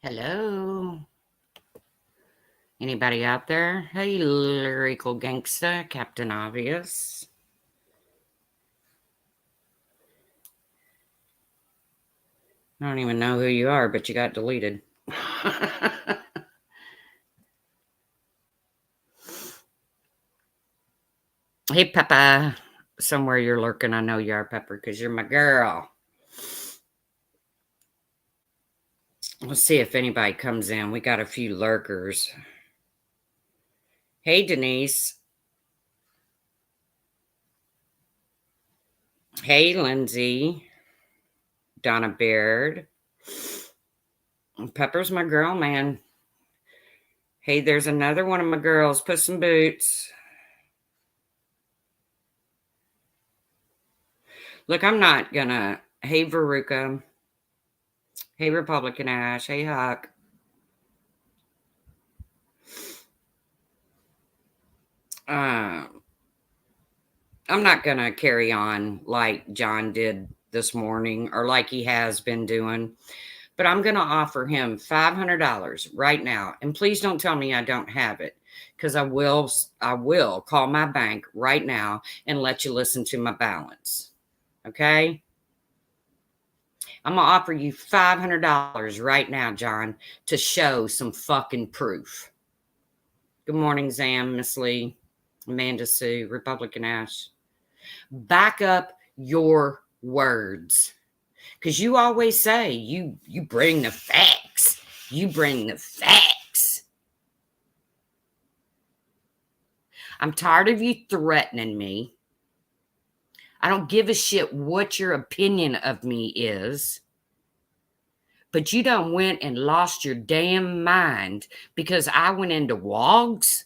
Hello. Anybody out there? Hey, lyrical gangsta, Captain Obvious. I don't even know who you are, but you got deleted. Hey, Peppa. Somewhere you're lurking. I know you are, Pepper, because you're my girl. Let's see if anybody comes in. We got a few lurkers. Hey, Denise. Hey, Lindsay. Donna Baird. Pepper's my girl, man. Hey, there's another one of my girls. Puss in Boots. Look, I'm not gonna. Hey, Veruca. Hey, Republican Ash. Hey, Huck. I'm not going to carry on like John did this morning or like he has been doing, but I'm going to offer him $500 right now. And please don't tell me I don't have it, because I will call my bank right now and let you listen to my balance. Okay? I'm going to offer you $500 right now, John, to show some fucking proof. Good morning, Zam, Miss Lee, Amanda Sue, Republican Ash. Back up your words, because you always say you bring the facts. You bring the facts. I'm tired of you threatening me. I don't give a shit what your opinion of me is, but you done went and lost your damn mind because I went into WOGs.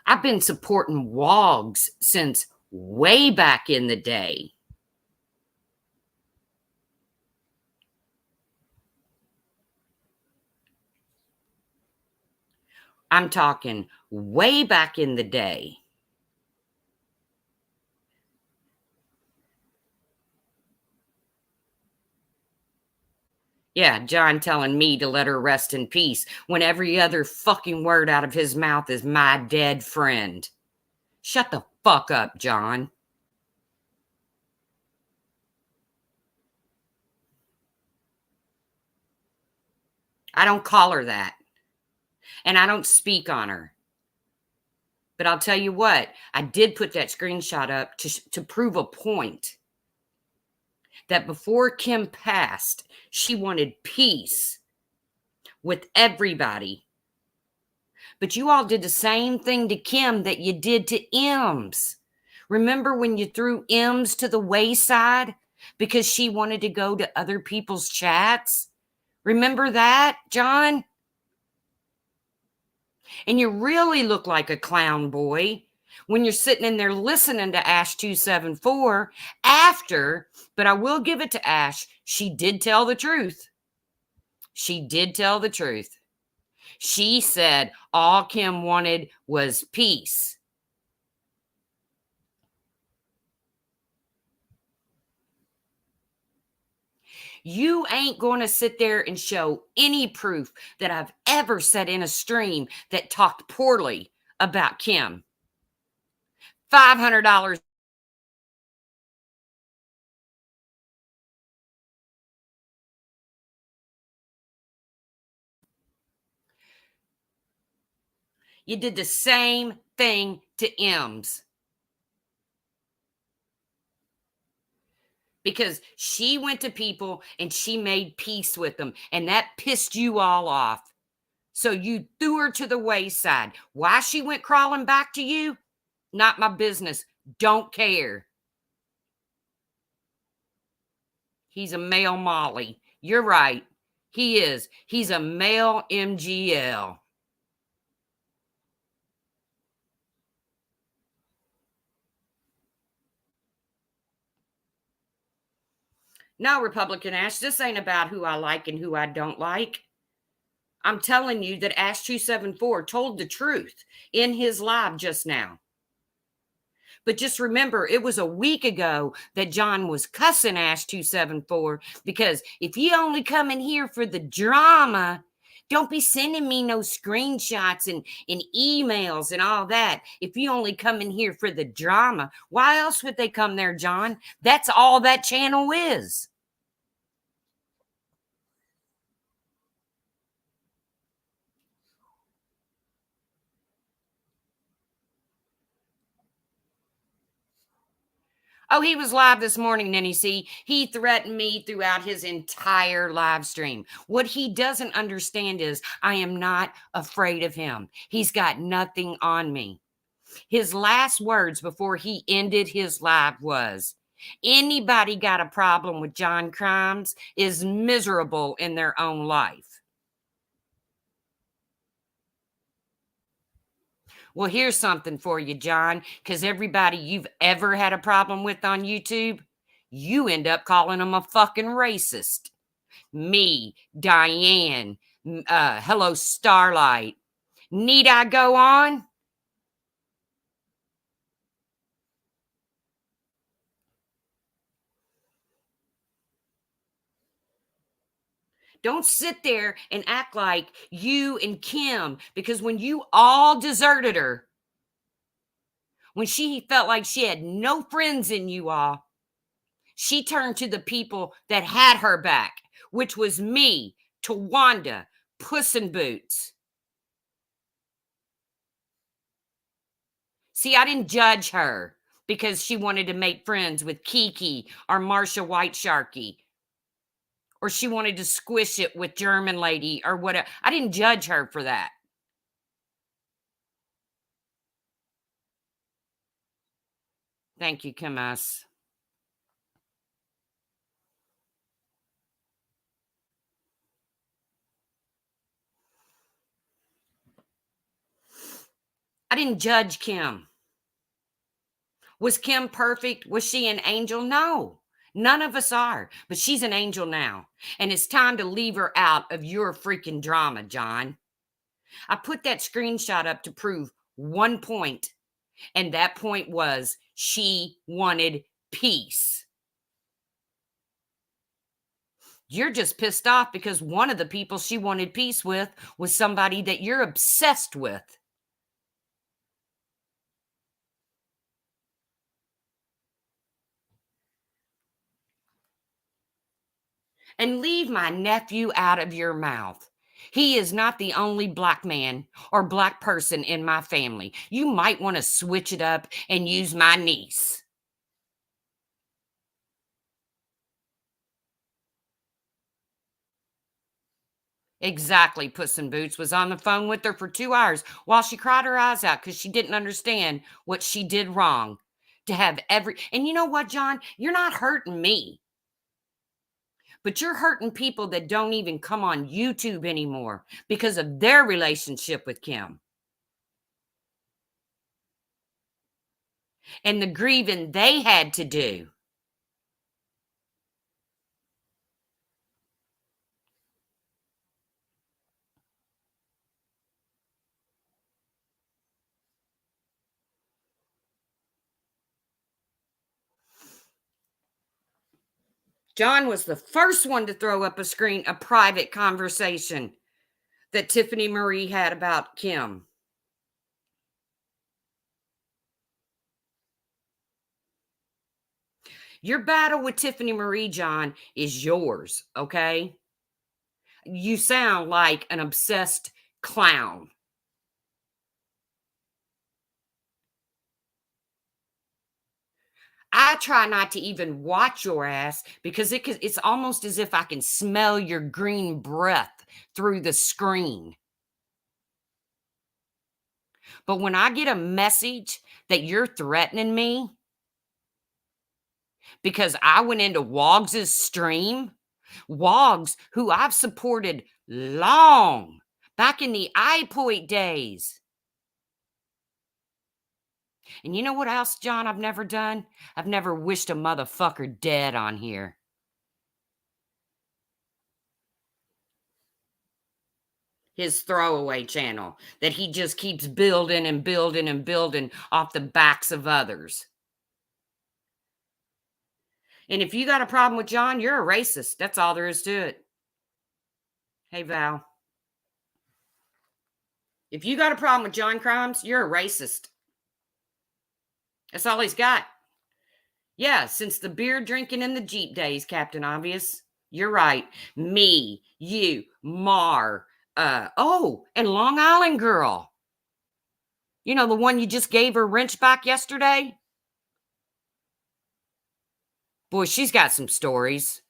I've been supporting WOGs since way back in the day. I'm talking way back in the day. Yeah, John telling me to let her rest in peace when every other fucking word out of his mouth is my dead friend. Shut the fuck up, John. I don't call her that. And I don't speak on her. But I'll tell you what, I did put that screenshot up to prove a point. That before Kim passed, she wanted peace with everybody. But you all did the same thing to Kim that you did to Ems. Remember when you threw Ems to the wayside because she wanted to go to other people's chats? Remember that, John? And you really look like a clown boy when you're sitting in there listening to Ash 274 after, but I will give it to Ash. She did tell the truth. She did tell the truth. She said all Kim wanted was peace. You ain't going to sit there and show any proof that I've ever said in a stream that talked poorly about Kim. $500. You did the same thing to Ems. Because she went to people and she made peace with them, and that pissed you all off. So you threw her to the wayside. Why she went crawling back to you? Not my business. Don't care. He's a male Molly. You're right. He is. He's a male MGL. No, Republican Ash, this ain't about who I like and who I don't like. I'm telling you that Ash 274 told the truth in his live just now. But just remember, it was a week ago that John was cussing Ash 274 because if you only come in here for the drama, don't be sending me no screenshots and emails and all that. If you only come in here for the drama, why else would they come there, John? That's all that channel is. Oh, he was live this morning, Nenny C. He threatened me throughout his entire live stream. What he doesn't understand is I am not afraid of him. He's got nothing on me. His last words before he ended his live was, anybody got a problem with John Crimes is miserable in their own life. Well, here's something for you, John, because everybody you've ever had a problem with on YouTube, you end up calling them a fucking racist. Me, Diane, hello, Starlight. Need I go on? Don't sit there and act like you and Kim, because when you all deserted her, when she felt like she had no friends in you all, she turned to the people that had her back, which was me, Tawanda, Puss in Boots. See, I didn't judge her because she wanted to make friends with Kiki or Marsha White Sharky, or she wanted to squish it with German Lady or whatever. I didn't judge her for that. Thank you, Kamas. I didn't judge Kim. Was Kim perfect? Was she an angel? No. None of us are, but she's an angel now. And it's time to leave her out of your freaking drama, John. I put that screenshot up to prove one point, and that point was she wanted peace. You're just pissed off because one of the people she wanted peace with was somebody that you're obsessed with. And leave my nephew out of your mouth. He is not the only black man or black person in my family. You might want to switch it up and use my niece. Exactly, Puss in Boots was on the phone with her for 2 hours while she cried her eyes out because she didn't understand what she did wrong. To have and you know what, John? You're not hurting me, but you're hurting people that don't even come on YouTube anymore because of their relationship with Kim and the grieving they had to do. John was the first one to throw up a private conversation that Tiffany Marie had about Kim. Your battle with Tiffany Marie, John, is yours, okay? You sound like an obsessed clown. I try not to even watch your ass because it's almost as if I can smell your green breath through the screen. But when I get a message that you're threatening me because I went into Woggs' stream, Woggs, who I've supported long back in the iPoint days. And you know what else, John, I've never done? I've never wished a motherfucker dead on here. His throwaway channel that he just keeps building and building and building off the backs of others. And if you got a problem with John, you're a racist. That's all there is to it. Hey, Val. If you got a problem with John Crimes, you're a racist. That's all he's got. Yeah, since the beer drinking in the Jeep days, Captain Obvious. You're right. Me, you, Mar, and Long Island Girl. You know, the one you just gave her wrench back yesterday? Boy, she's got some stories.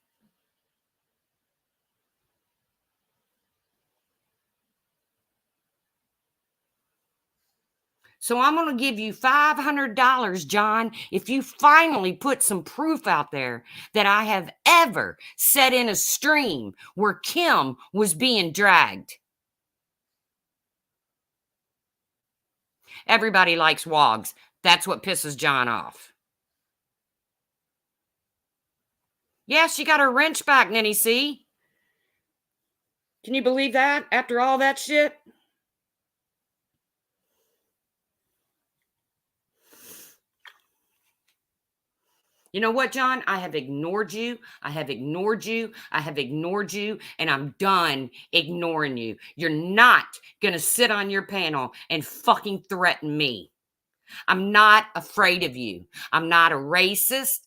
So I'm going to give you $500, John, if you finally put some proof out there that I have ever sat in a stream where Kim was being dragged. Everybody likes wogs. That's what pisses John off. Yeah, she got her wrench back, Nenny C. Can you believe that after all that shit? You know what, John? I have ignored you. I have ignored you. I have ignored you. And I'm done ignoring you. You're not going to sit on your panel and fucking threaten me. I'm not afraid of you. I'm not a racist.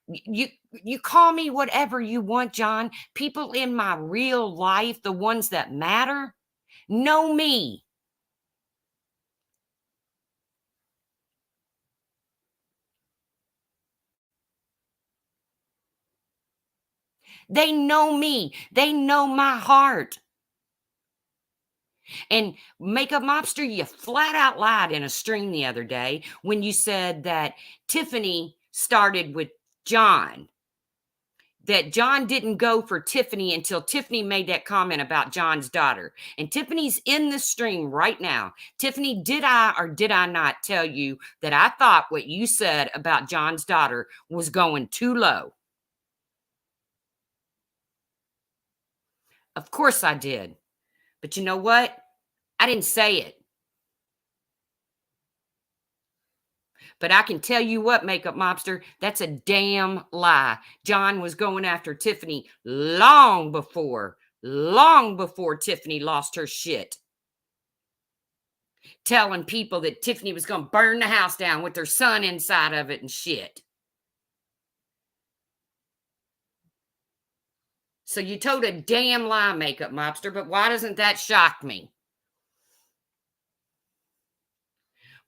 You call me whatever you want, John. People in my real life, the ones that matter, know me. They know me. They know my heart. And Makeup Mobster, you flat out lied in a stream the other day when you said that Tiffany started with John. That John didn't go for Tiffany until Tiffany made that comment about John's daughter. And Tiffany's in the stream right now. Tiffany, did I or did I not tell you that I thought what you said about John's daughter was going too low? Of course I did. But you know what? I didn't say it. But I can tell you what, Makeup Mobster, that's a damn lie. John was going after Tiffany long before Tiffany lost her shit. Telling people that Tiffany was going to burn the house down with her son inside of it and shit. So you told a damn lie, Makeup Mobster, but why doesn't that shock me?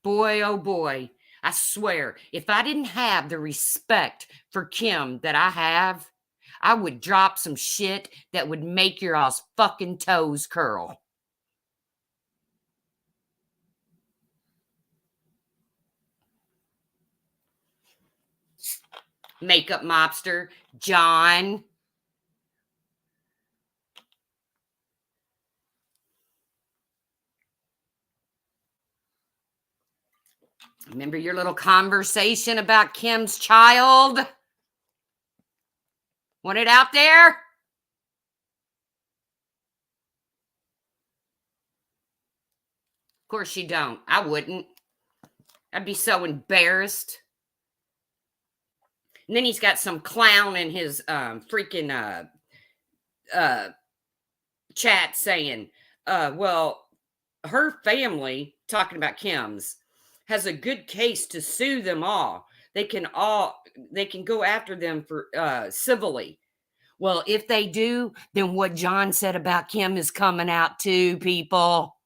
Boy, oh boy, I swear, if I didn't have the respect for Kim that I have, I would drop some shit that would make your all's fucking toes curl. Makeup Mobster, John. Remember your little conversation about Kim's child? Want it out there? Of course you don't. I wouldn't. I'd be so embarrassed. And then he's got some clown in his freaking chat saying, well, her family, talking about Kim's, has a good case to sue them all. They can go after them for civilly. Well, if they do, then what John said about Kim is coming out too, people.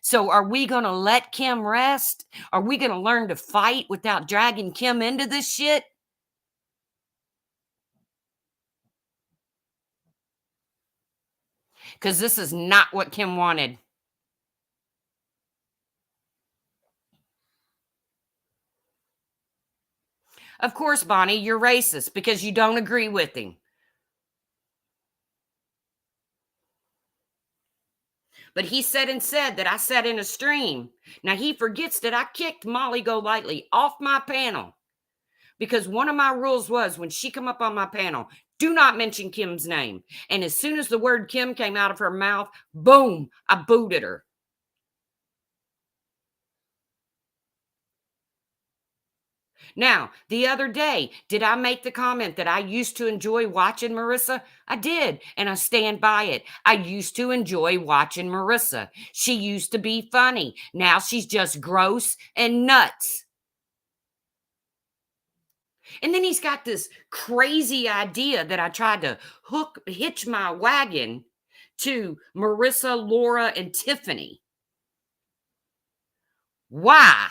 So are we going to let Kim rest? Are we going to learn to fight without dragging Kim into this shit? Because this is not what Kim wanted. Of course, Bonnie, you're racist because you don't agree with him. But he said that I sat in a stream. Now he forgets that I kicked Molly Golightly off my panel because one of my rules was when she come up on my panel, do not mention Kim's name. And as soon as the word Kim came out of her mouth, boom, I booted her. Now, the other day, did I make the comment that I used to enjoy watching Marissa? I did, and I stand by it. I used to enjoy watching Marissa. She used to be funny. Now she's just gross and nuts. And then he's got this crazy idea that I tried to hitch my wagon to Marissa, Laura, and Tiffany. Why?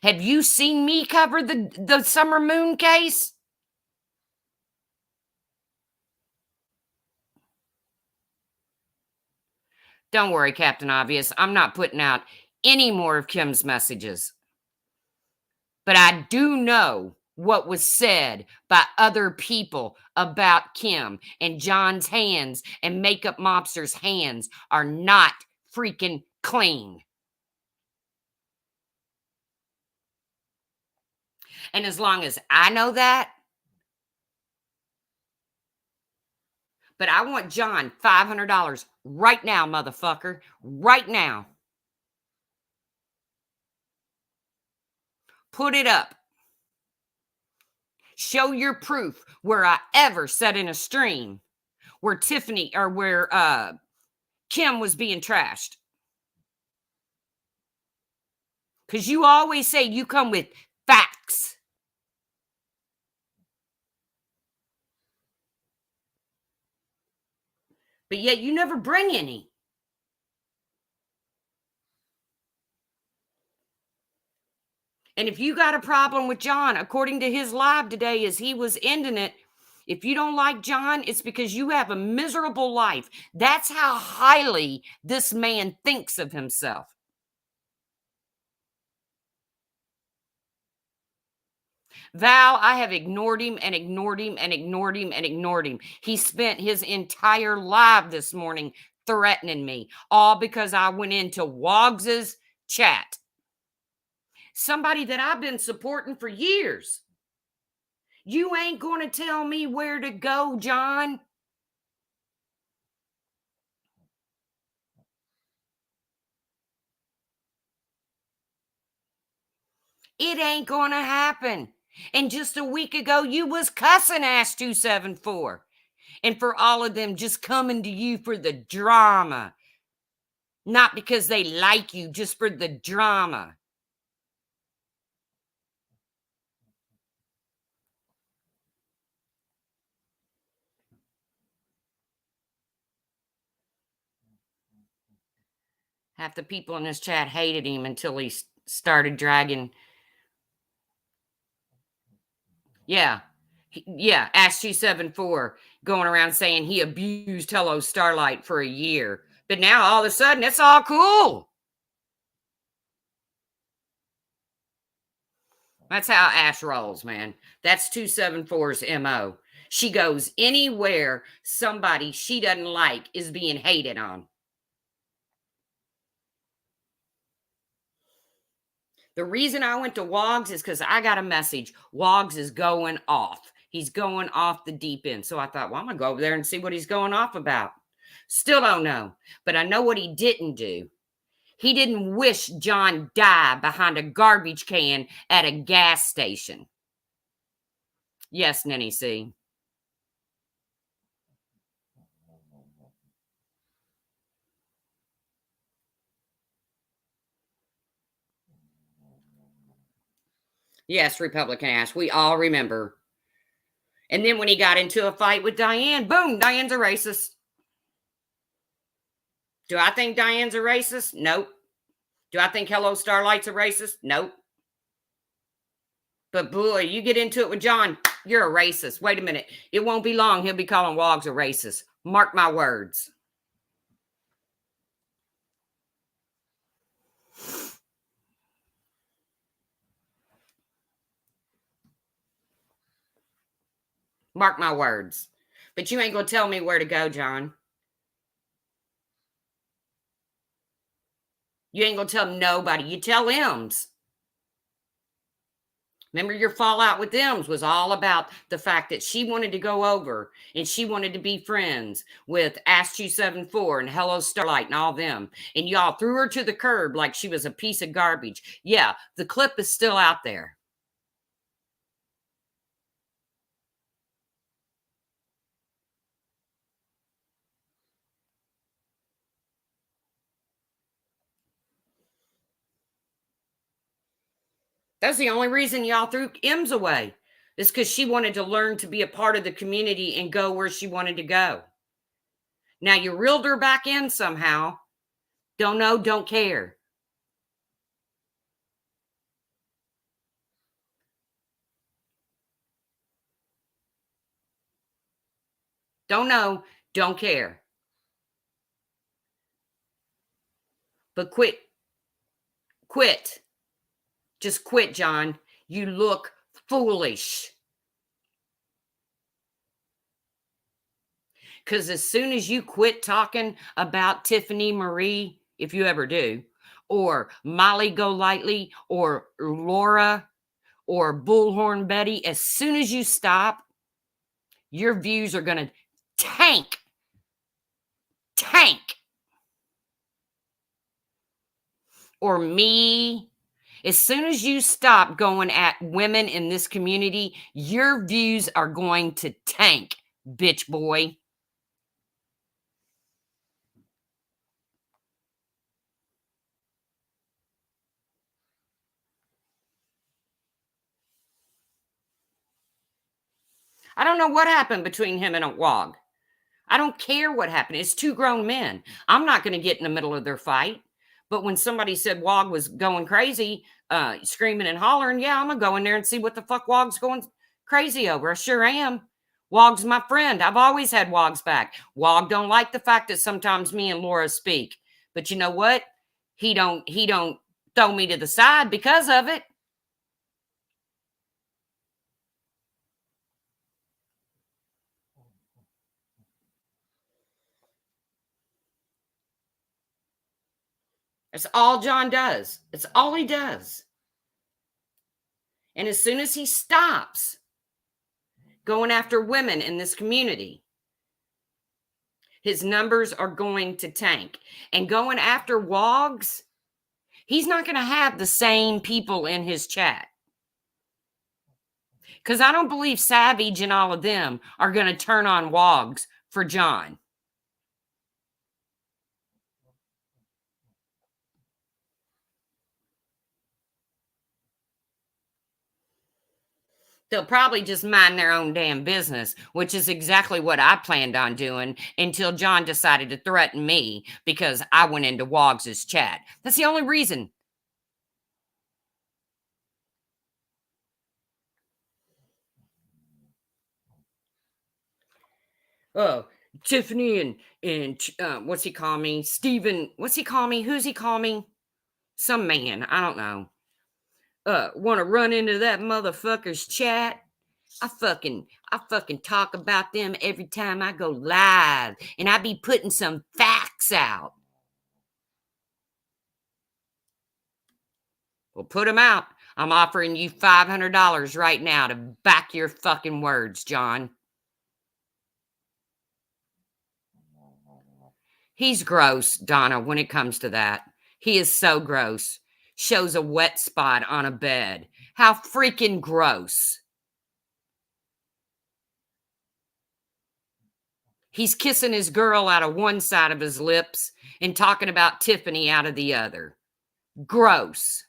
Have you seen me cover the Summer Moon case? Don't worry, Captain Obvious. I'm not putting out any more of Kim's messages. But I do know what was said by other people about Kim, and John's hands and Makeup Mobster's hands are not freaking clean. And as long as I know that, but I want John $500 right now, motherfucker. Right now. Put it up. Show your proof where I ever said in a stream where Tiffany or where Kim was being trashed. Because you always say you come with facts. But yet you never bring any. And if you got a problem with John, according to his live today, as he was ending it, if you don't like John, it's because you have a miserable life. That's how highly this man thinks of himself. Val, I have ignored him and ignored him and ignored him and ignored him. He spent his entire live this morning threatening me, all because I went into Woggs's chat. Somebody that I've been supporting for years. You ain't going to tell me where to go, John. It ain't going to happen. And just a week ago, you was cussing Ash 274. And for all of them just coming to you for the drama. Not because they like you, just for the drama. Half the people in this chat hated him until he started dragging. Yeah. Ash 274 going around saying he abused Hello Starlight for a year. But now all of a sudden it's all cool. That's how Ash rolls, man. That's 274's MO. She goes anywhere somebody she doesn't like is being hated on. The reason I went to Woggs is because I got a message. Woggs is going off. He's going off the deep end. So I thought, well, I'm going to go over there and see what he's going off about. Still don't know. But I know what he didn't do. He didn't wish John die behind a garbage can at a gas station. Yes, Nenny C. Yes, Republican Ash. We all remember. And then when he got into a fight with Diane, boom, Diane's a racist. Do I think Diane's a racist? Nope. Do I think Hello Starlight's a racist? Nope. But boy, you get into it with John, you're a racist. Wait a minute. It won't be long. He'll be calling Woggs a racist. Mark my words. Mark my words. But you ain't going to tell me where to go, John. You ain't going to tell nobody. You tell Ems. Remember your fallout with Ems was all about the fact that she wanted to go over and she wanted to be friends with Ask 274 and Hello Starlight and all them. And y'all threw her to the curb like she was a piece of garbage. Yeah, the clip is still out there. That's the only reason y'all threw M's away. Is because she wanted to learn to be a part of the community and go where she wanted to go. Now you reeled her back in somehow. Don't know, don't care. Don't know, don't care. But quit. Quit. Just quit, John. You look foolish. Because as soon as you quit talking about Tiffany Marie, if you ever do, or Molly Golightly, or Laura, or Bullhorn Betty, as soon as you stop, your views are going to tank. Tank. Or me. As soon as you stop going at women in this community, your views are going to tank, bitch boy. I don't know what happened between him and a Wog. I don't care what happened. It's two grown men. I'm not going to get in the middle of their fight. But when somebody said Wog was going crazy, screaming and hollering, yeah, I'm going to go in there and see what the fuck Wog's going crazy over. I sure am. Wog's my friend. I've always had Wog's back. Wog don't like the fact that sometimes me and Laura speak. But you know what? He don't throw me to the side because of it. That's all John does. It's all he does. And as soon as he stops going after women in this community, his numbers are going to tank. And going after Wogs, he's not going to have the same people in his chat. Because I don't believe Savage and all of them are going to turn on Wogs for John. They'll probably just mind their own damn business, which is exactly what I planned on doing until John decided to threaten me because I went into Wogs' chat. That's the only reason. Oh, Tiffany and what's he call me? Steven, what's he call me? Who's he call me? Some man, I don't know. Want to run into that motherfucker's chat? I fucking talk about them every time I go live, and I be putting some facts out. Well, put them out. I'm offering you $500 right now to back your fucking words, John. He's gross, Donna, when it comes to that. He is so gross. Shows a wet spot on a bed. How freaking gross. He's kissing his girl out of one side of his lips and talking about Tiffany out of the other. Gross.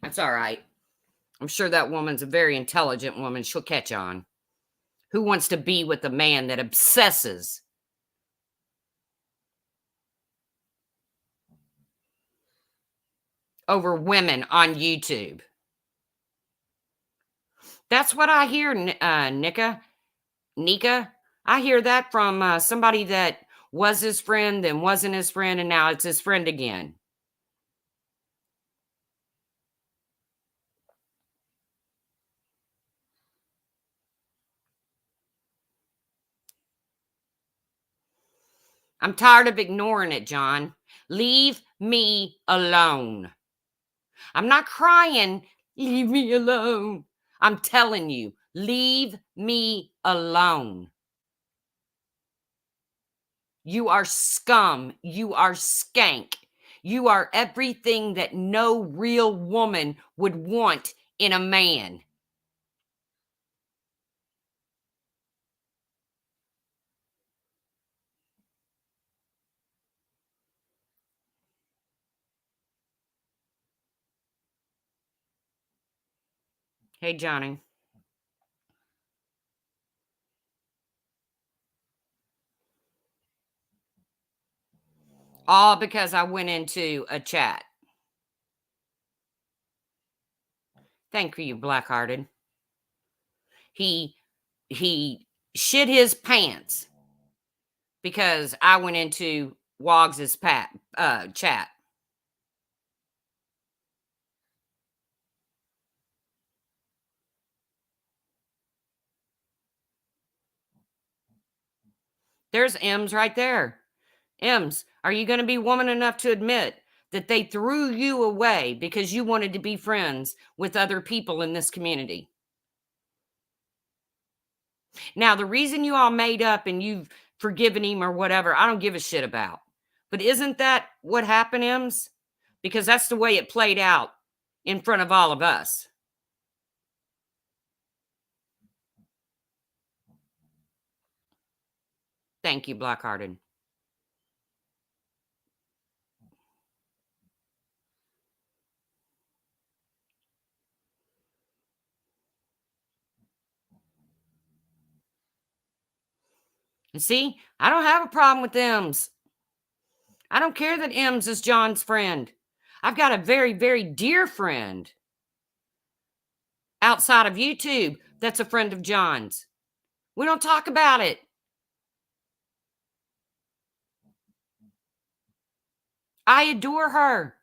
That's all right. I'm sure that woman's a very intelligent woman. She'll catch on. Who wants to be with a man that obsesses over women on YouTube? That's what I hear, Nika. I hear that from somebody that was his friend, then wasn't his friend, and now it's his friend again. I'm tired of ignoring it, John. Leave me alone. I'm not crying. Leave me alone. I'm telling you, leave me alone. You are scum. You are skank. You are everything that no real woman would want in a man. Hey, Johnny. All because I went into a chat. Thank you, Blackhearted. He shit his pants because I went into Woggs's chat. There's M's right there. M's, are you going to be woman enough to admit that they threw you away because you wanted to be friends with other people in this community? Now, the reason you all made up and you've forgiven him or whatever, I don't give a shit about. But isn't that what happened, M's? Because that's the way it played out in front of all of us. Thank you, Blackhearted. And see, I don't have a problem with M's. I don't care that M's is John's friend. I've got a very, very dear friend outside of YouTube that's a friend of John's. We don't talk about it. I adore her.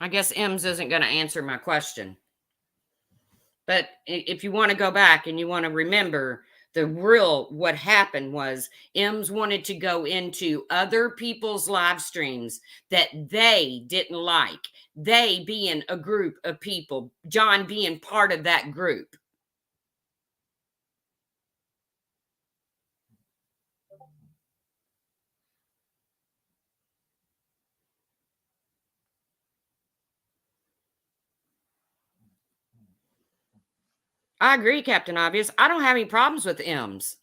I guess M's isn't going to answer my question. But if you want to go back and you want to remember what happened was M's wanted to go into other people's live streams that they didn't like. They being a group of people, John being part of that group. I agree, Captain Obvious. I don't have any problems with M's.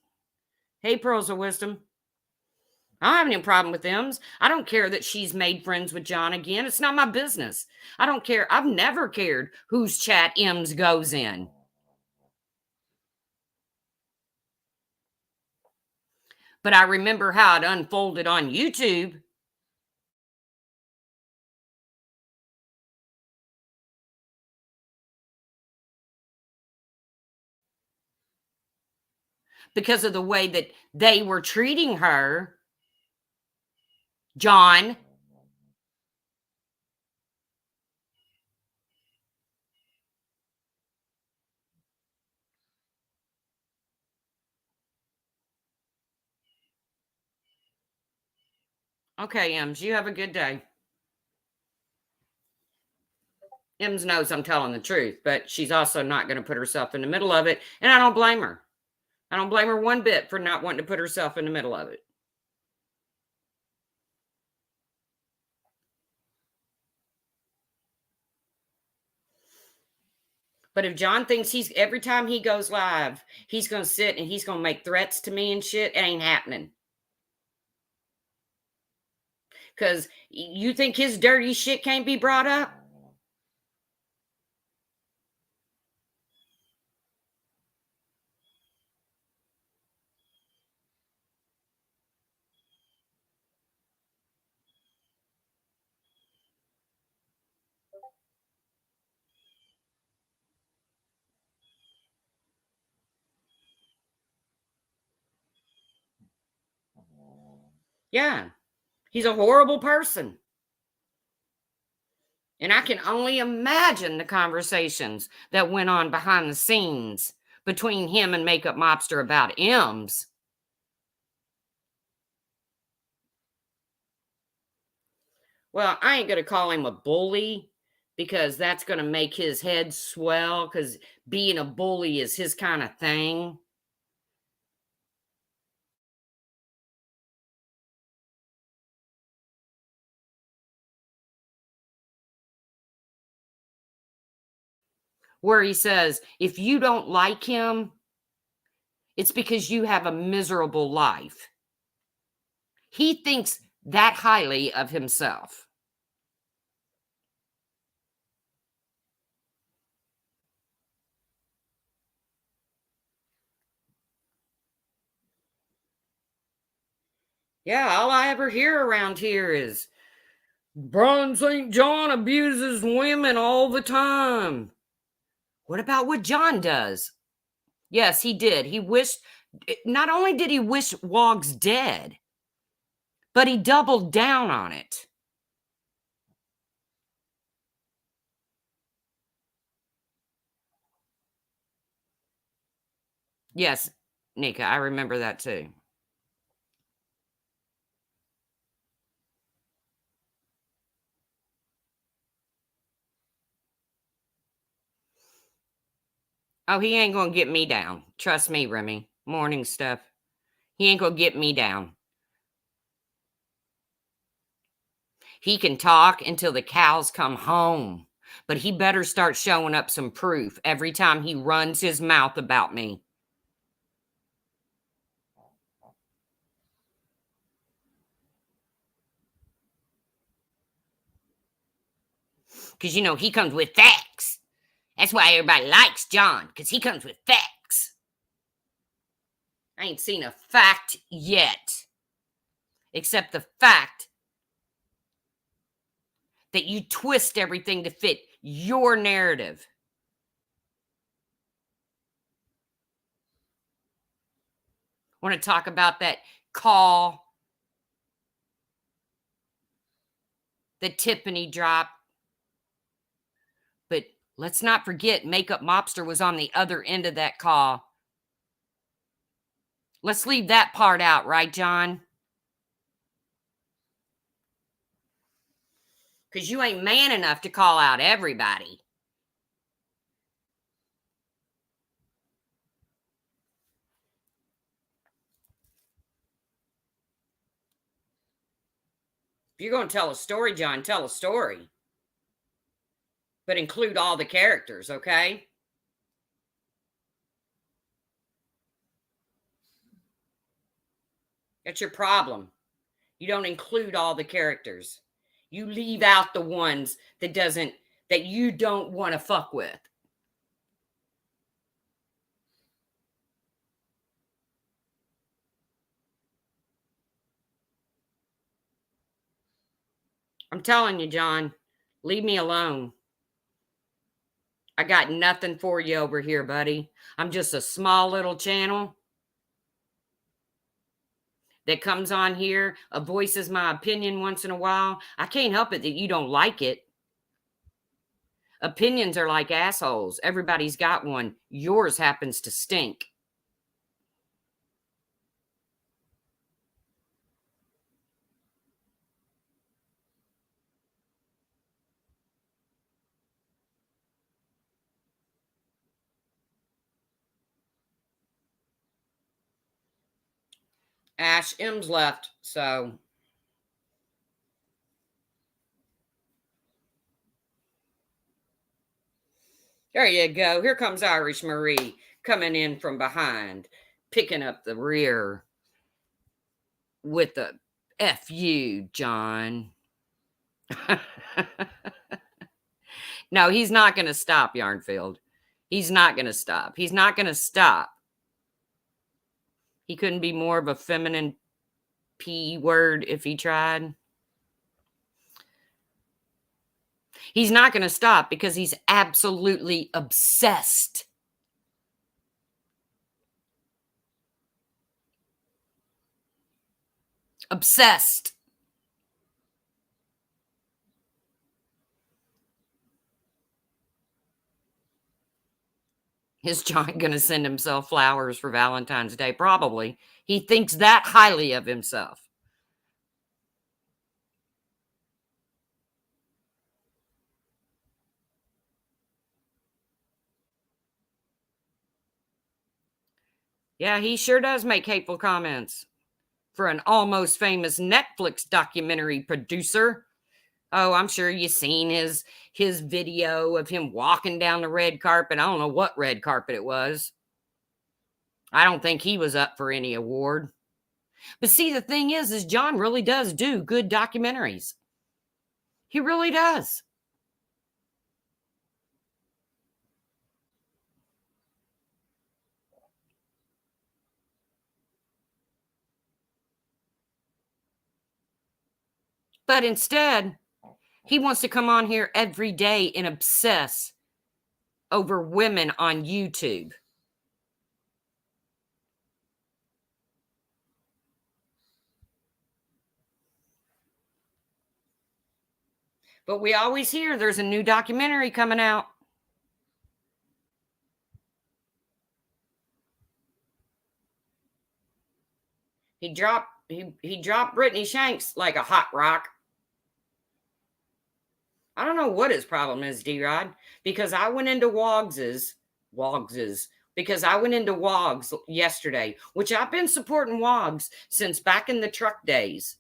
Hey, Pearls of Wisdom. I don't have any problem with M's. I don't care that she's made friends with John again. It's not my business. I don't care. I've never cared whose chat M's goes in. But I remember how it unfolded on YouTube. Because of the way that they were treating her, John. Okay, Ems, you have a good day. Ems knows I'm telling the truth, but she's also not going to put herself in the middle of it. And I don't blame her. I don't blame her one bit for not wanting to put herself in the middle of it. But if John thinks every time he goes live, he's going to sit and he's going to make threats to me and shit, it ain't happening. Because you think his dirty shit can't be brought up? Yeah. He's a horrible person. And I can only imagine the conversations that went on behind the scenes between him and Makeup Mobster about M's. Well, I ain't going to call him a bully because that's going to make his head swell because being a bully is his kind of thing. Where he says, if you don't like him, it's because you have a miserable life. He thinks that highly of himself. Yeah, all I ever hear around here is Brian St. John abuses women all the time. What about what John does? Yes, he did. He wished, not only did he wish Woggs dead, but he doubled down on it. Yes, Nika, I remember that too. Oh, he ain't gonna get me down. Trust me, Remy. Morning stuff. He ain't gonna get me down. He can talk until the cows come home, but he better start showing up some proof every time he runs his mouth about me. Because, he comes with facts. That's why everybody likes John, because he comes with facts. I ain't seen a fact yet, except the fact that you twist everything to fit your narrative. Want to talk about that call that Tiffany dropped? But let's not forget, Makeup Mobster was on the other end of that call. Let's leave that part out, right, John? Because you ain't man enough to call out everybody. If you're going to tell a story, John, tell a story. But include all the characters, okay? That's your problem. You don't include all the characters. You leave out the ones that you don't want to fuck with. I'm telling you, John, leave me alone. I got nothing for you over here, buddy. I'm just a small little channel that comes on here, voices my opinion once in a while. I can't help it that you don't like it. Opinions are like assholes. Everybody's got one. Yours happens to stink. Ash M's left, so there you go. Here comes Irish Marie coming in from behind, picking up the rear with the F you, John. No, he's not going to stop, Yarnfield. He's not going to stop. He's not going to stop. He couldn't be more of a feminine P word if he tried. He's not going to stop because he's absolutely obsessed. Obsessed. Is John going to send himself flowers for Valentine's Day? Probably. He thinks that highly of himself. Yeah, he sure does make hateful comments for an almost famous Netflix documentary producer. Oh, I'm sure you've seen his video of him walking down the red carpet. I don't know what red carpet it was. I don't think he was up for any award. But see, the thing is John really does do good documentaries. He really does. But instead, he wants to come on here every day and obsess over women on YouTube. But we always hear there's a new documentary coming out. He dropped Brittany Shanks like a hot rock. I don't know what his problem is, D-Rod, because I went into Wogs's because I went into Wogs yesterday, which I've been supporting Wogs since back in the truck days,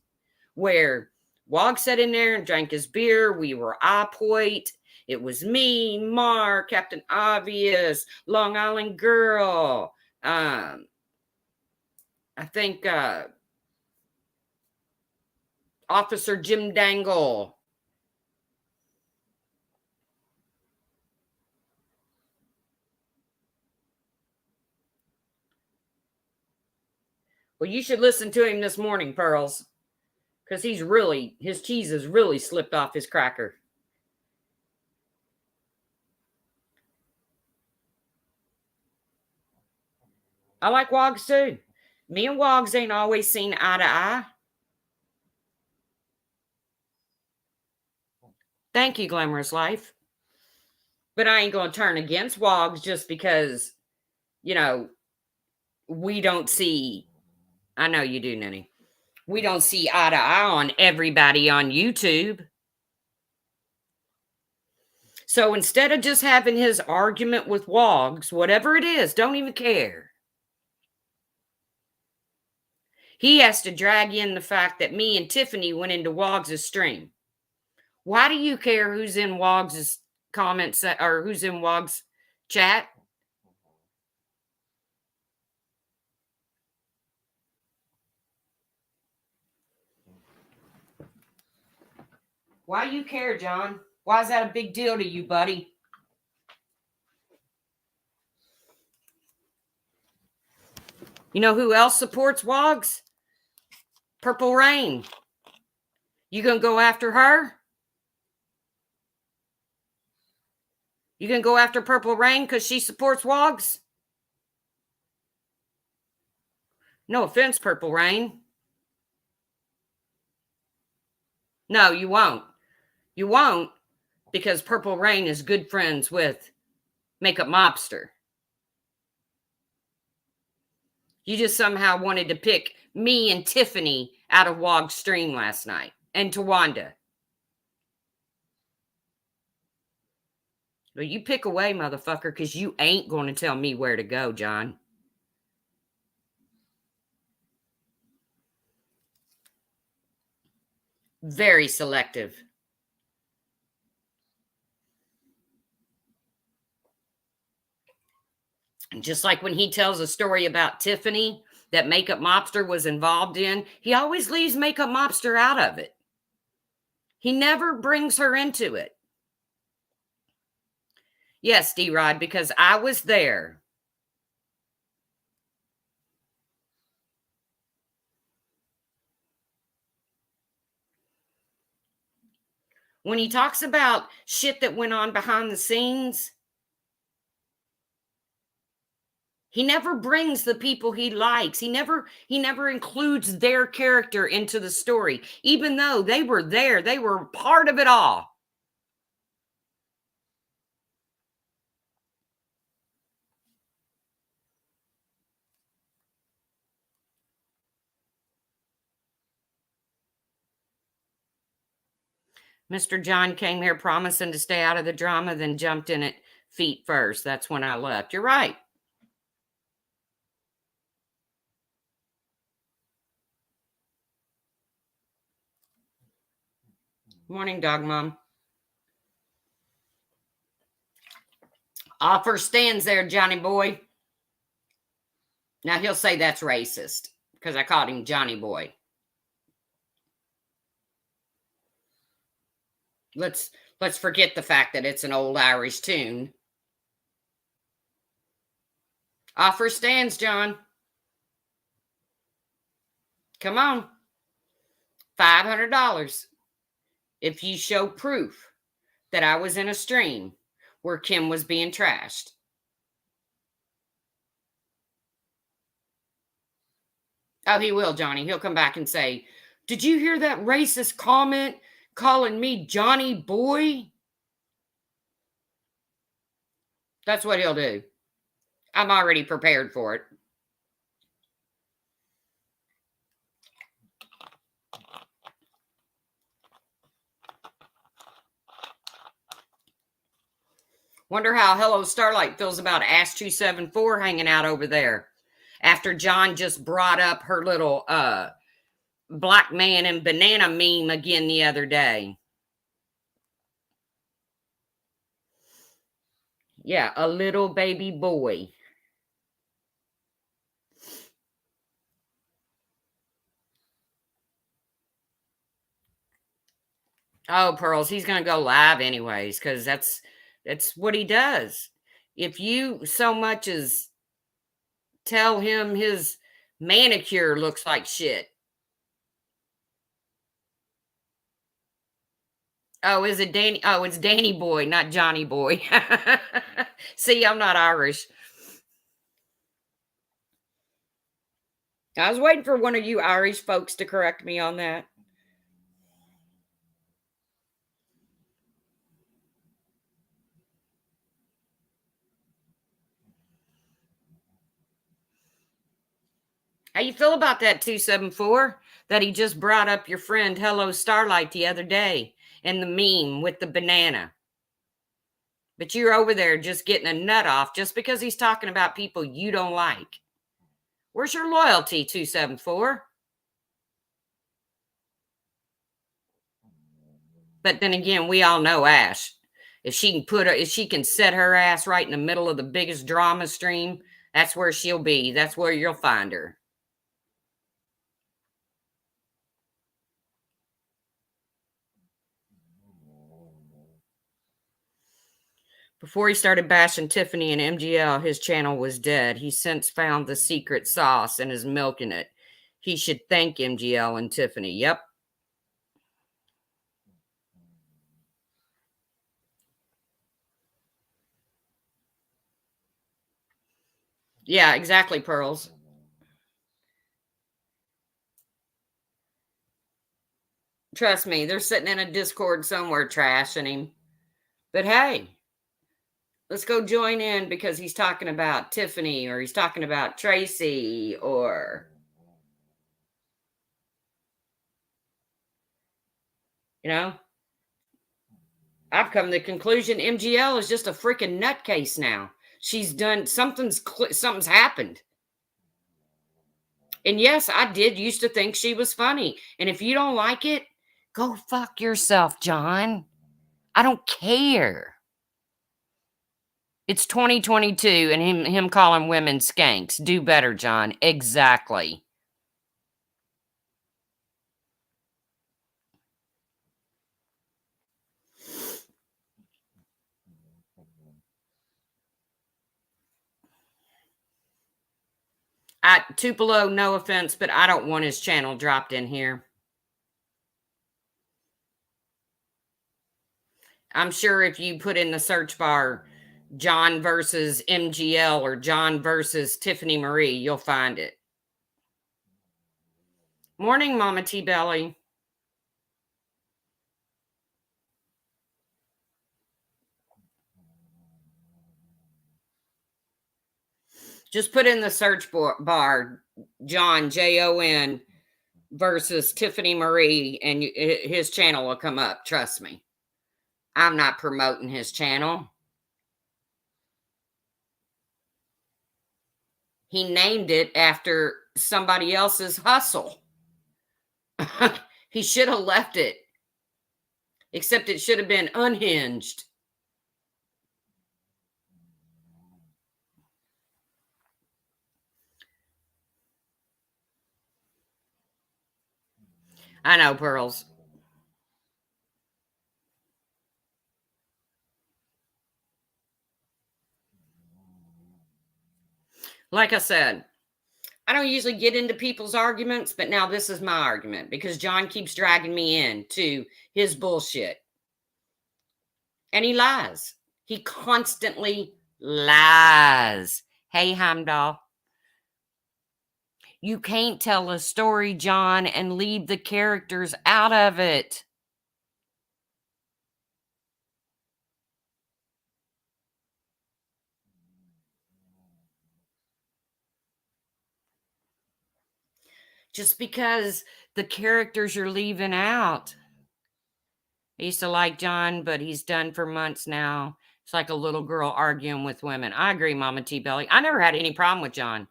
where Wog sat in there and drank his beer. We were Opoit. It was me, Mark, Captain Obvious, Long Island Girl. I think Officer Jim Dangle. Well, you should listen to him this morning, Pearls, because his cheese has really slipped off his cracker. I like Wogs too. Me and Wogs ain't always seen eye to eye. Thank you, Glamorous Life. But I ain't going to turn against Wogs just because, we don't see. I know you do, Nenny. We don't see eye to eye on everybody on YouTube. So instead of just having his argument with Wogs, whatever it is, don't even care. He has to drag in the fact that me and Tiffany went into Wogs' stream. Why do you care who's in Wogs' comments or who's in Wogs' chat? Why do you care, John? Why is that a big deal to you, buddy? You know who else supports Wogs? Purple Rain. You gonna go after her? You gonna go after Purple Rain because she supports Wogs? No offense, Purple Rain. No, you won't. You won't because Purple Rain is good friends with Makeup Mobster. You just somehow wanted to pick me and Tiffany out of Wog's stream last night and Tawanda. Well, you pick away, motherfucker, because you ain't going to tell me where to go, John. Very selective. Just like when he tells a story about Tiffany that Makeup Mobster was involved in, he always leaves Makeup Mobster out of it. He never brings her into it. Yes, D-Rod, because I was there. When he talks about shit that went on behind the scenes, he never brings the people he likes. He never includes their character into the story, even though they were there. They were part of it all. Mr. John came here promising to stay out of the drama, then jumped in it feet first. That's when I left. You're right. Morning, dog mom. Offer stands there, Johnny boy. Now he'll say that's racist because I called him Johnny boy. Let's forget the fact that it's an old Irish tune. Offer stands, John. Come on. $500 if you show proof that I was in a stream where Kim was being trashed. Oh, he will, Johnny. He'll come back and say, did you hear that racist comment calling me Johnny boy? That's what he'll do. I'm already prepared for it. Wonder how Hello Starlight feels about Ash 274 hanging out over there after John just brought up her little black man and banana meme again the other day. Yeah, a little baby boy. Oh, Pearls, he's going to go live anyways because that's what he does. If you so much as tell him his manicure looks like shit. Oh, is it Danny? Oh, it's Danny boy, not Johnny boy. See, I'm not Irish. I was waiting for one of you Irish folks to correct me on that. How you feel about that 274 that he just brought up your friend Hello Starlight the other day and the meme with the banana? But you're over there just getting a nut off just because he's talking about people you don't like. Where's your loyalty, 274? But then again, we all know Ash. If she can set her ass right in the middle of the biggest drama stream, that's where she'll be. That's where you'll find her. Before he started bashing Tiffany and MGL, his channel was dead. He's since found the secret sauce and is milking it. He should thank MGL and Tiffany. Yep. Yeah, exactly, Pearls. Trust me, they're sitting in a Discord somewhere trashing him. But hey, let's go join in because he's talking about Tiffany or he's talking about Tracy or, you know, I've come to the conclusion MGL is just a freaking nutcase now. She's done something's happened. And yes, I did used to think she was funny. And if you don't like it, go fuck yourself, John. I don't care. It's 2022 and him calling women skanks. Do better, John. Exactly. Tupelo, no offense, but I don't want his channel dropped in here. I'm sure if you put in the search bar John versus MGL or John versus Tiffany Marie, you'll find it. Morning, Mama T Belly. Just put in the search bar John, Jon, versus Tiffany Marie, and his channel will come up. Trust me. I'm not promoting his channel. He named it after somebody else's hustle. He should have left it. Except it should have been unhinged. I know, Pearls. Like I said, I don't usually get into people's arguments, but now this is my argument because John keeps dragging me into his bullshit. And he lies. He constantly lies. Hey, Heimdall. You can't tell a story, John, and leave the characters out of it. Just because the characters you're leaving out. I used to like John, but he's done for months now. It's like a little girl arguing with women. I agree, Mama T Belly. I never had any problem with John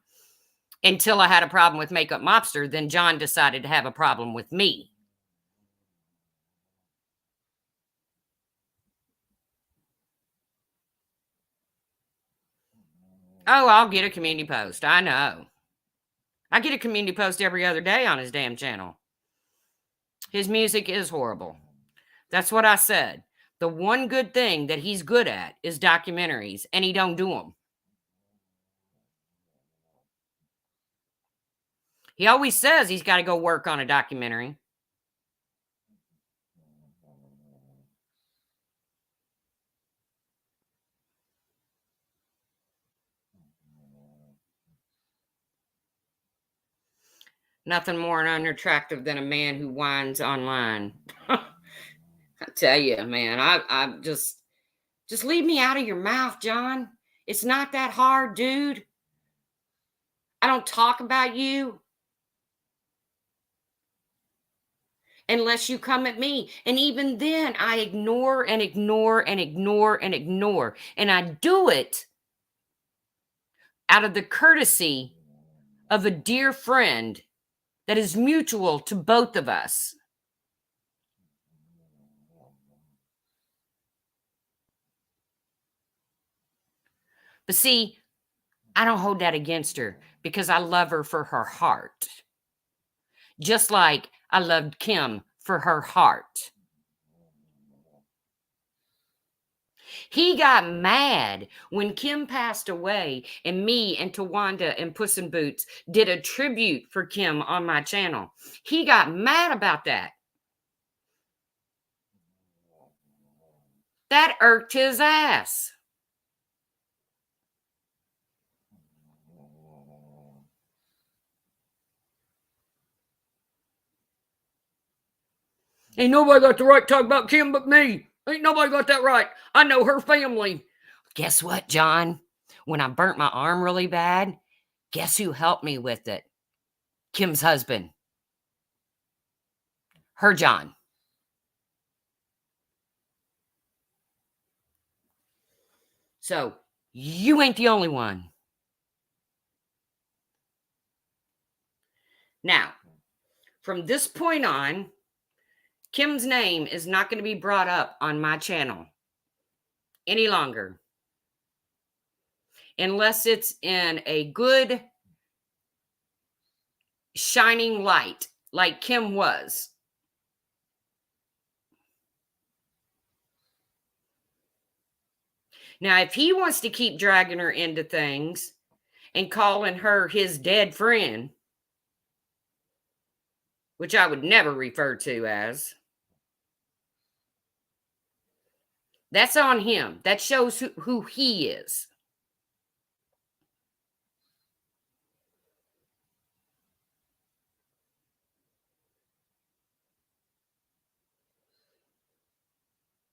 until I had a problem with Makeup Mobster. Then John decided to have a problem with me. Oh, I'll get a community post. I know. I get a community post every other day on his damn channel. His music is horrible. That's what I said. The one good thing that he's good at is documentaries, and he don't do them. He always says he's got to go work on a documentary. Nothing more unattractive than a man who whines online. I tell you, man, I just leave me out of your mouth, John. It's not that hard, dude. I don't talk about you unless you come at me. And even then, I ignore and ignore and ignore and ignore. And I do it out of the courtesy of a dear friend that is mutual to both of us. But see, I don't hold that against her because I love her for her heart. Just like I loved Kim for her heart. He got mad when Kim passed away and me and Tawanda and Puss in Boots did a tribute for Kim on my channel. He got mad about that. That irked his ass. Ain't nobody got the right to talk about Kim but me. Ain't nobody got that right. I know her family. Guess what, John? When I burnt my arm really bad, guess who helped me with it? Kim's husband. Her John. So, you ain't the only one. Now, from this point on, Kim's name is not going to be brought up on my channel any longer. Unless it's in a good shining light like Kim was. Now, if he wants to keep dragging her into things and calling her his dead friend, which I would never refer to as, that's on him. That shows who he is.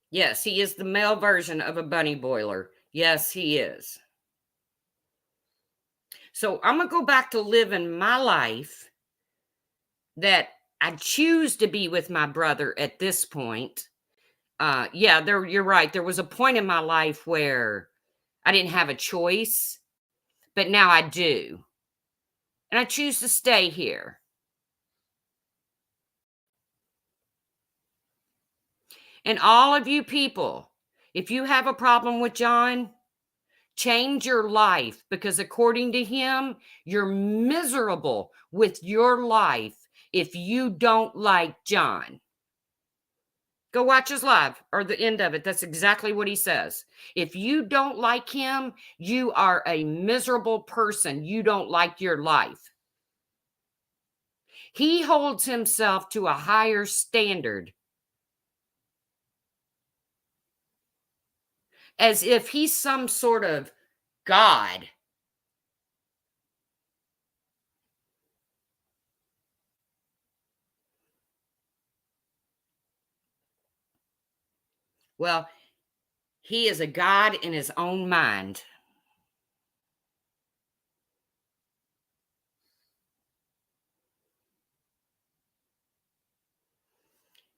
Yes, he is the male version of a bunny boiler. Yes, he is. So I'm going to go back to living my life that I choose to be with my brother at this point. Yeah, you're right. There was a point in my life where I didn't have a choice, but now I do. And I choose to stay here. And all of you people, if you have a problem with John, change your life, because according to him, you're miserable with your life if you don't like John. Go watch his live or the end of it. That's exactly what he says. If you don't like him, you are a miserable person. You don't like your life. He holds himself to a higher standard, as if he's some sort of God. Well, he is a God in his own mind.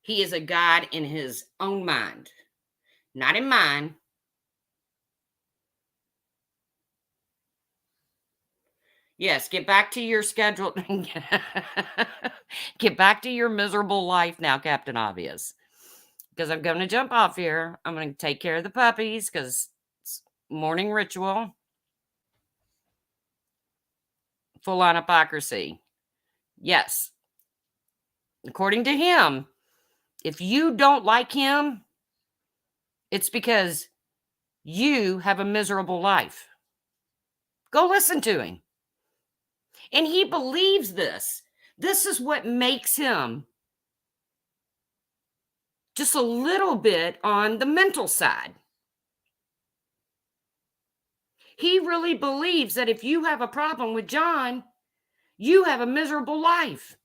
He is a God in his own mind, not in mine. Yes, get back to your schedule. Get back to your miserable life now, Captain Obvious. Because I'm going to jump off here. I'm going to take care of the puppies because it's morning ritual. Full on hypocrisy. Yes. According to him, if you don't like him, it's because you have a miserable life. Go listen to him. And he believes this. This is what makes him just a little bit on the mental side. He really believes that if you have a problem with John, you have a miserable life.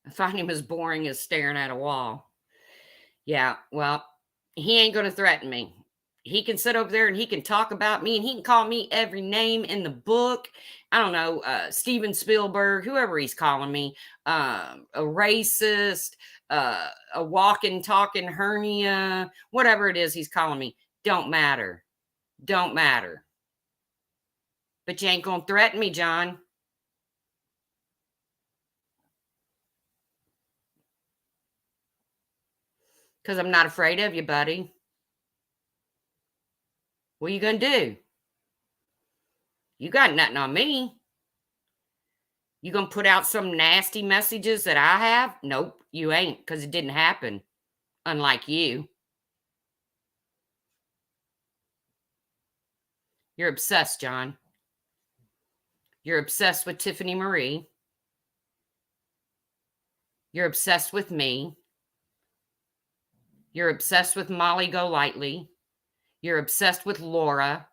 I find him as boring as staring at a wall. Yeah, well, he ain't going to threaten me. He can sit over there and he can talk about me and he can call me every name in the book. I don't know, Steven Spielberg, whoever he's calling me, a racist, a walking, talking hernia, whatever it is he's calling me. Don't matter. Don't matter. But you ain't going to threaten me, John. Because I'm not afraid of you, buddy. What are you going to do? You got nothing on me. You going to put out some nasty messages that I have? Nope, you ain't, because it didn't happen. Unlike you. You're obsessed, John. You're obsessed with Tiffany Marie. You're obsessed with me. You're obsessed with Molly Golightly. You're obsessed with Laura.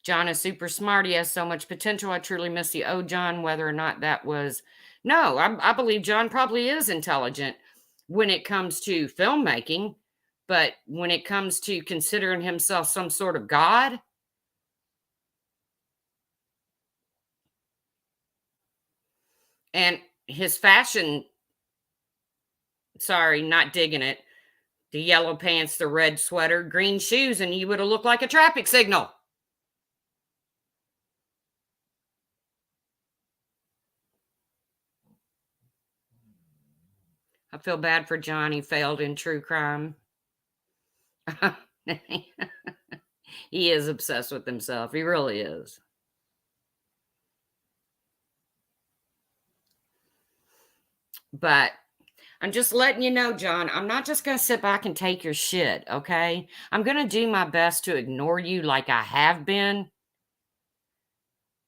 John is super smart. He has so much potential. I truly miss the old John, whether or not that was... No, I believe John probably is intelligent when it comes to filmmaking. But when it comes to considering himself some sort of God... And his fashion... Sorry, not digging it. The yellow pants, the red sweater, green shoes, and you would have looked like a traffic signal. I feel bad for John. He failed in true crime. He is obsessed with himself. He really is. But I'm just letting you know, John, I'm not just going to sit back and take your shit, okay? I'm going to do my best to ignore you like I have been.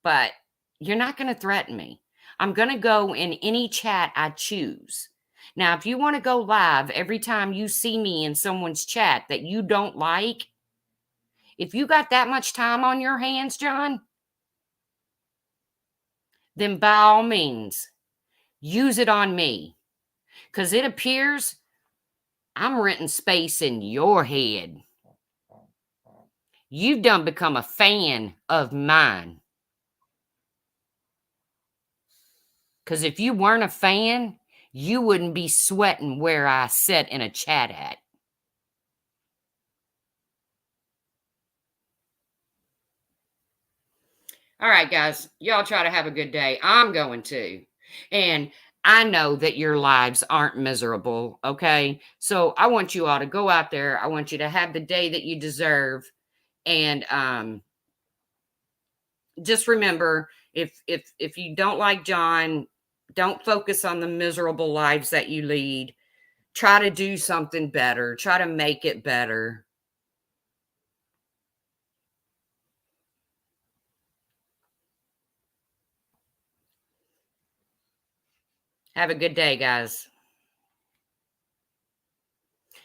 But you're not going to threaten me. I'm going to go in any chat I choose. Now, if you want to go live every time you see me in someone's chat that you don't like, if you got that much time on your hands, John, then by all means, use it on me. Because it appears I'm renting space in your head. You've done become a fan of mine. Because if you weren't a fan, you wouldn't be sweating where I sit in a chat at. All right, guys, y'all try to have a good day. I'm going to. And I know that your lives aren't miserable, okay? So I want you all to go out there. I want you to have the day that you deserve. And just remember, if you don't like John, don't focus on the miserable lives that you lead. Try to do something better. Try to make it better. Have a good day, guys.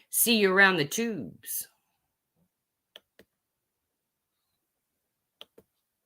See you around the tubes.